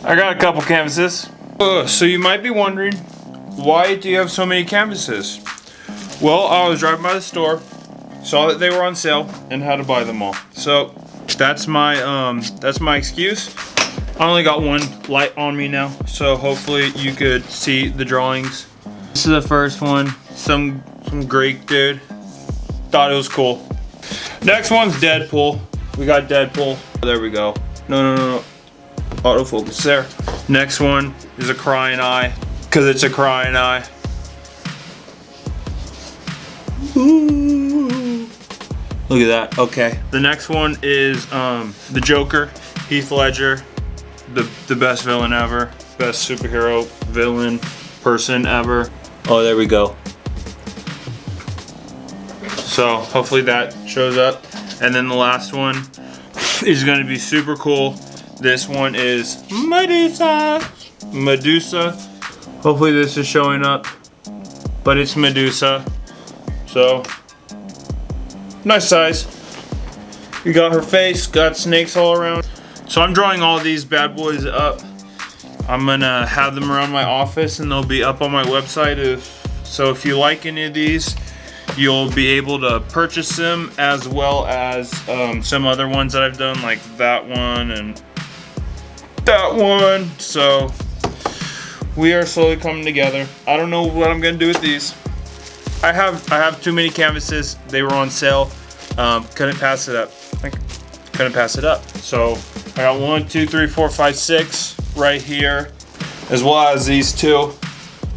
I got a couple canvases. So you might be wondering, why do you have so many canvases? Well, I was driving by the store, saw that they were on sale, and had to buy them all. So that's my excuse. I only got one light on me now, so hopefully you could see the drawings. This is the first one. Some Greek dude. Thought it was cool. Next one's Deadpool. We got Deadpool. There we go. No. Autofocus there. Next one is a crying eye, because it's a crying eye. Ooh. Look at that. Okay. The next one is the Joker, Heath Ledger, the best villain ever, best superhero villain person ever. Oh, there we go. So hopefully that shows up. And then the last one is going to be super cool. This one is Medusa. Hopefully this is showing up, but it's Medusa. So nice size. You got her face, got snakes all around. So I'm drawing all these bad boys up. I'm gonna have them around my office and they'll be up on my website. If you like any of these, you'll be able to purchase them, as well as some other ones that I've done, like that one and that one. So we are slowly coming together. I don't know what I'm gonna do with these. I have too many canvases. They were on sale. Couldn't pass it up. Couldn't pass it up. So I got 1, 2, 3, 4, 5, 6 right here, as well as these two.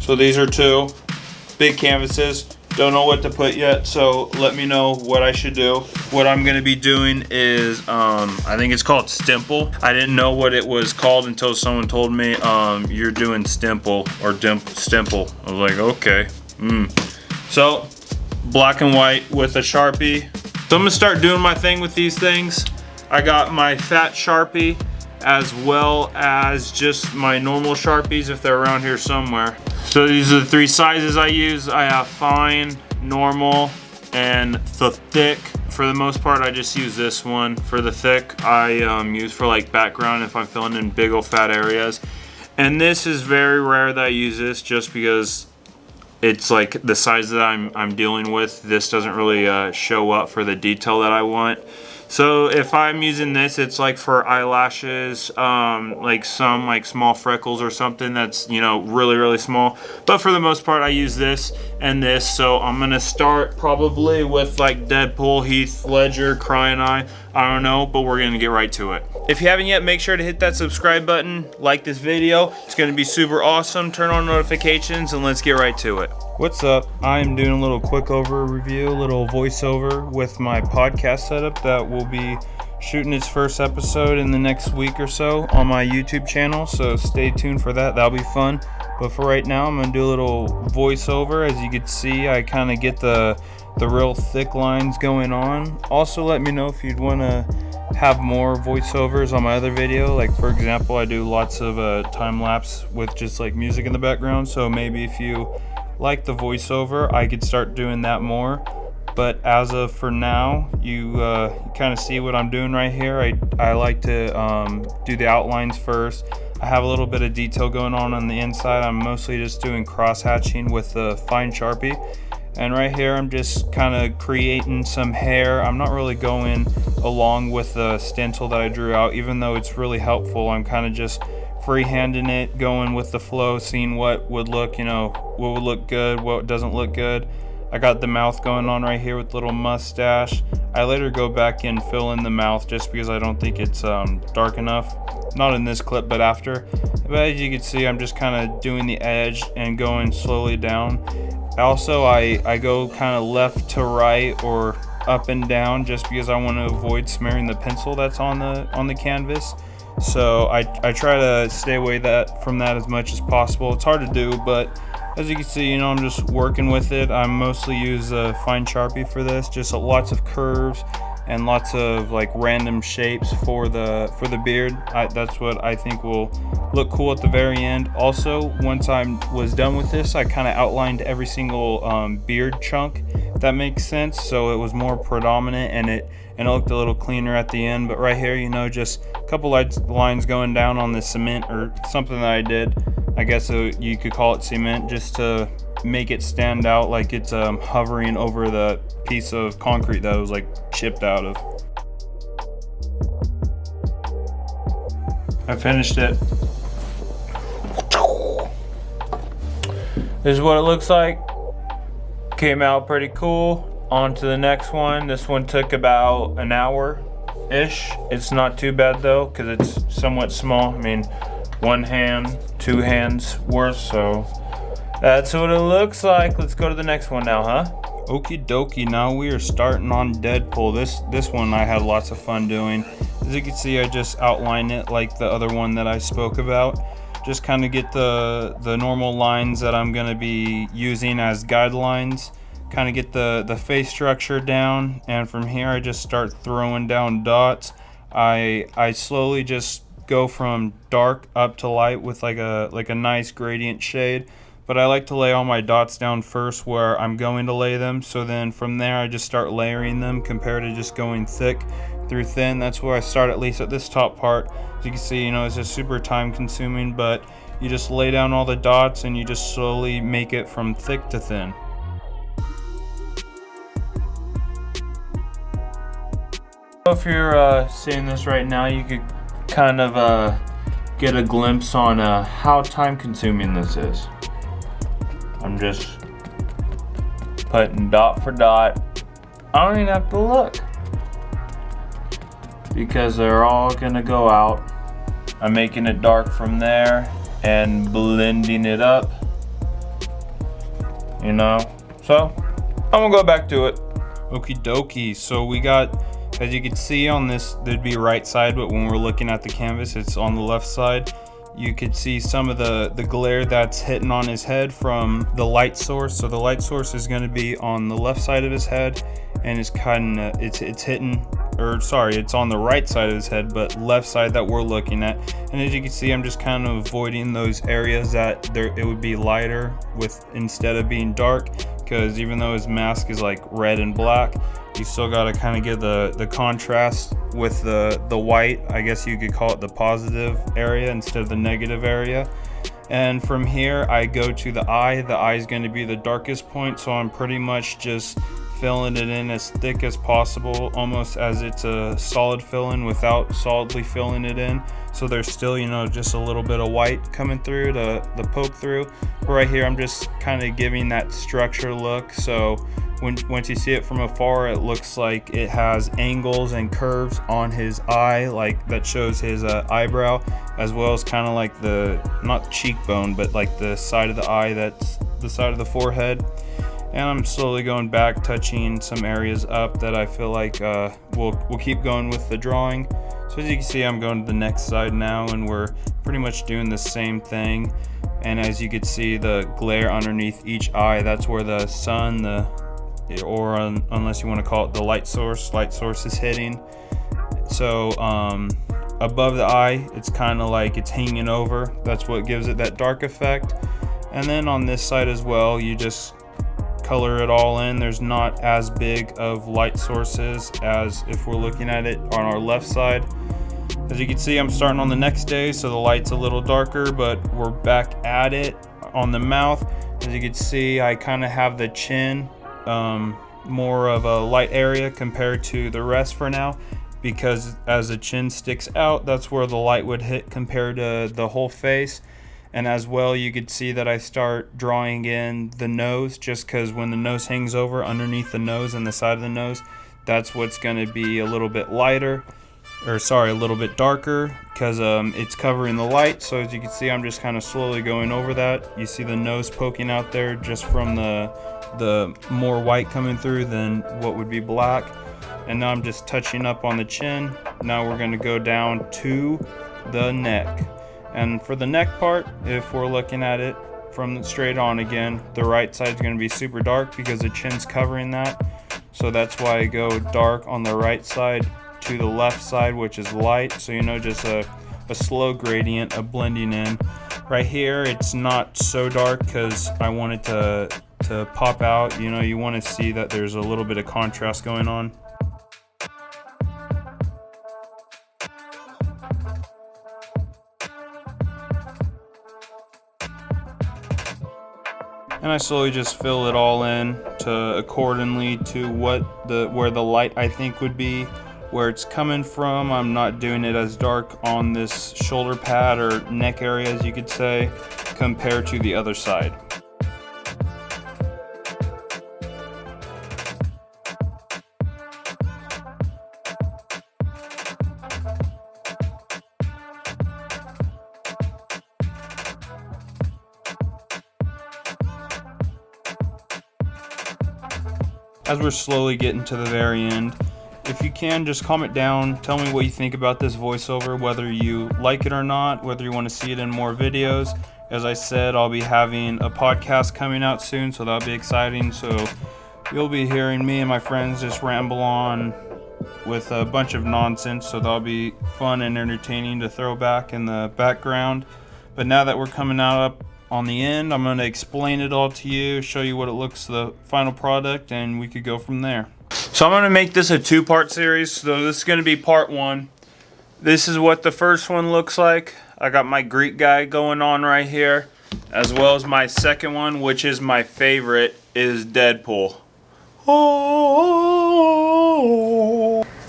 So these are two big canvases. Don't know what to put yet, so let me know what I should do. What I'm gonna be doing is, I think it's called Stimple. I didn't know what it was called until someone told me, you're doing Stimple or Stimple. I was like, okay. So, black and white with a Sharpie. So I'm gonna start doing my thing with these things. I got my fat Sharpie, as well as just my normal Sharpies if they're around here somewhere. So these are the 3 sizes I use. I have fine, normal, and the thick. For the most part, I just use this one. For the thick, I use for like background if I'm filling in big old fat areas. And this is very rare that I use this, just because it's like the size that I'm dealing with. This doesn't really show up for the detail that I want. So if I'm using this, it's like for eyelashes, like some like small freckles or something that's, you know, really small. But for the most part, I use this and this. So I'm gonna start probably with like Deadpool, Heath Ledger, crying eye. I don't know, but we're gonna get right to it. If you haven't yet, make sure to hit that subscribe button, like this video. It's gonna be super awesome. Turn on notifications and let's get right to it. What's up? I'm doing a little quick review, a little voiceover with my podcast setup that will be shooting its first episode in the next week or so on my YouTube channel. So stay tuned for that. That'll be fun. But for right now, I'm gonna do a little voiceover. As you can see, I kind of get the real thick lines going on. Also, let me know if you'd want to have more voiceovers on my other video. Like for example, I do lots of time lapse with just like music in the background. So maybe if you like the voiceover, I could start doing that more. But as of for now, you kind of see what I'm doing right here. I like to do the outlines first. I have a little bit of detail going on the inside. I'm mostly just doing cross hatching with the fine Sharpie. And right here, I'm just kind of creating some hair. I'm not really going along with the stencil that I drew out, even though it's really helpful. I'm kind of just freehanding it, going with the flow, seeing what would look, what would look good, what doesn't look good. I got the mouth going on right here with little mustache. I later go back and fill in the mouth just because I don't think it's dark enough. Not in this clip, but after. But as you can see, I'm just kind of doing the edge and going slowly down. Also, I go kind of left to right or up and down just because I want to avoid smearing the pencil that's on the canvas. So I try to stay away from that as much as possible. It's hard to do, but as you can see, I'm just working with it. I mostly use a fine Sharpie for this, just lots of curves and lots of like random shapes for the beard. That's what I think will look cool at the very end. Also, once I was done with this, I kind of outlined every single beard chunk if that makes sense. So it was more predominant, and it looked a little cleaner at the end. But right here, you know, just a couple lines going down on the cement or something that I did. I guess you could call it cement, just to make it stand out like it's hovering over the piece of concrete that was like chipped out of. I finished it. This is what it looks like. Came out pretty cool. On to the next one. This one took about an hour-ish. It's not too bad though, because it's somewhat small. I mean, one hand, two hands worth, so that's what it looks like. Let's go to the next one now, huh? Okie dokie, now we are starting on Deadpool. This one I had lots of fun doing. As you can see, I just outlined it like the other one that I spoke about. Just kind of get the normal lines that I'm gonna be using as guidelines. Kind of get the face structure down, and from here I just start throwing down dots. I slowly just go from dark up to light with like a nice gradient shade. But I like to lay all my dots down first where I'm going to lay them. So then from there I just start layering them compared to just going thick through thin. That's where I start, at least at this top part. As you can see, you know, it's just super time consuming, but you just lay down all the dots and you just slowly make it from thick to thin. If you're seeing this right now, you could kind of get a glimpse on how time consuming this is. I'm just putting dot for dot. I don't even have to look, because they're all gonna go out. I'm making it dark from there and blending it up, you know. So I'm gonna go back to it. Okie dokie, so we got, as you can see on this, there'd be right side, but when we're looking at the canvas, it's on the left side. You could see some of the glare that's hitting on his head from the light source. So the light source is going to be on the left side of his head, and it's kind of it's hitting, or sorry, it's on the right side of his head, but left side that we're looking at. And as you can see, I'm just kind of avoiding those areas that it would be lighter with, instead of being dark, because even though his mask is like red and black, you still got to kind of get the contrast with the white. I guess you could call it the positive area instead of the negative area. And from here I go to the eye. The eye is going to be the darkest point, so I'm pretty much just filling it in as thick as possible, almost as it's a solid fill-in without solidly filling it in. So there's still, you know, just a little bit of white coming through to poke through. But right here I'm just kind of giving that structure look. So once you see it from afar, it looks like it has angles and curves on his eye, like that shows his eyebrow, as well as kind of like the, not cheekbone, but like the side of the eye, that's the side of the forehead. And I'm slowly going back, touching some areas up that I feel like we'll keep going with the drawing. So as you can see, I'm going to the next side now, and we're pretty much doing the same thing. And as you can see, the glare underneath each eye, that's where the sun, unless you want to call it the light source is hitting. So above the eye, it's kind of like it's hanging over. That's what gives it that dark effect. And then on this side as well, you just color it all in. There's not as big of light sources as if we're looking at it on our left side. As you can see, I'm starting on the next day, so the light's a little darker, but we're back at it on the mouth. As you can see, I kind of have the chin more of a light area compared to the rest for now, because as the chin sticks out, that's where the light would hit compared to the whole face. And as well, you could see that I start drawing in the nose, just because when the nose hangs over, underneath the nose and the side of the nose, that's what's going to be a little bit lighter, or sorry, a little bit darker, because it's covering the light. So as you can see, I'm just kind of slowly going over that. You see the nose poking out there just from the more white coming through than what would be black. And now I'm just touching up on the chin. Now we're going to go down to the neck. And for the neck part, if we're looking at it from straight on again, the right side is going to be super dark because the chin's covering that. So that's why I go dark on the right side to the left side, which is light. So, you know, just a slow gradient of blending in. Right here, it's not so dark because I want it to to pop out. You know, you want to see that there's a little bit of contrast going on. And I slowly just fill it all in to accordingly to where the light I think would be, where it's coming from. I'm not doing it as dark on this shoulder pad or neck area, as you could say, compared to the other side. As we're slowly getting to the very end, if you can, just comment down, tell me what you think about this voiceover, whether you like it or not, whether you want to see it in more videos. As I said, I'll be having a podcast coming out soon, so that'll be exciting. So you'll be hearing me and my friends just ramble on with a bunch of nonsense, so that'll be fun and entertaining to throw back in the background. But now that we're coming out up on the end, I'm going to explain it all to you, show you what it looks, the final product, and we could go from there. So I'm going to make this a two-part series. So this is going to be part one. This is what the first one looks like. I got my Greek guy going on right here, as well as my second one, which is my favorite, is Deadpool. Oh.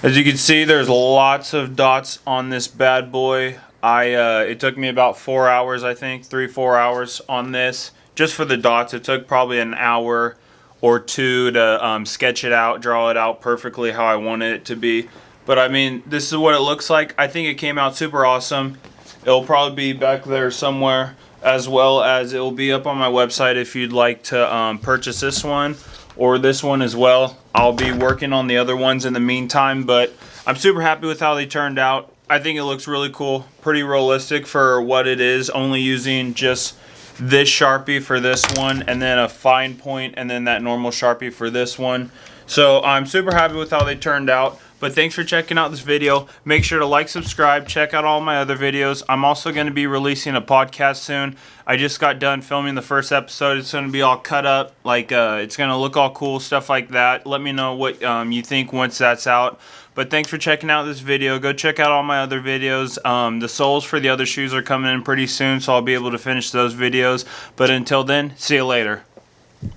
As you can see, there's lots of dots on this bad boy. It took me about 4 hours, I think, 3-4 hours on this, just for the dots. It took probably an hour or two to sketch it out, draw it out perfectly how I wanted it to be. But I mean, this is what it looks like. I think it came out super awesome. It'll probably be back there somewhere, as well as it will be up on my website if you'd like to purchase this one or this one as well. I'll be working on the other ones in the meantime, but I'm super happy with how they turned out. I think it looks really cool, pretty realistic for what it is, only using just this Sharpie for this one, and then a fine point, and then that normal Sharpie for this one. So I'm super happy with how they turned out. But thanks for checking out this video. Make sure to like, subscribe, check out all my other videos. I'm also going to be releasing a podcast soon. I just got done filming the first episode. It's going to be all cut up, like it's going to look all cool, stuff like that. Let me know what you think once that's out. But thanks for checking out this video. Go check out all my other videos. The soles for the other shoes are coming in pretty soon, so I'll be able to finish those videos. But until then, see you later.